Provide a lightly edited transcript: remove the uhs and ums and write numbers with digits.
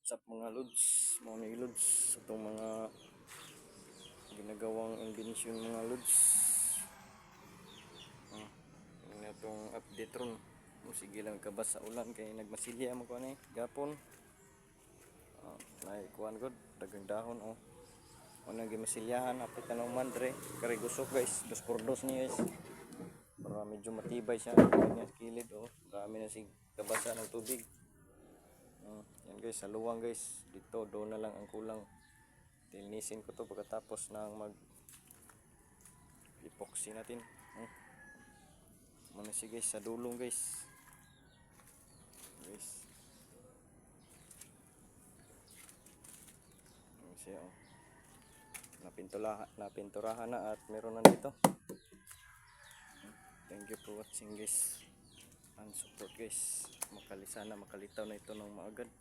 Sa mga lods, mga lods, itong mga ginagawang inbensyon mga lods. Yung itong update ron. Sige lang kabas sa ulan kay nagmasilya mo ko ni gapon. Naikuan gud dagang dahon oh. Ano gimasilyahan apit tanong mandre kare gusok guys, 2x2 ni guys. Para medyo matibay siya kanya sa kilid oh. Marami na sig kabasa ng tubig. Yan guys, sa luwang guys. Dito doon na lang ang kulang. Linisin ko to pagkatapos ng mag epoxy natin. Muna si guys sa dulong guys. Guys. Yan siya oh. Napinturahan na at meron na dito. Thank you for watching guys. And support guys. Makalisa na makalitaw na ito ng maagad.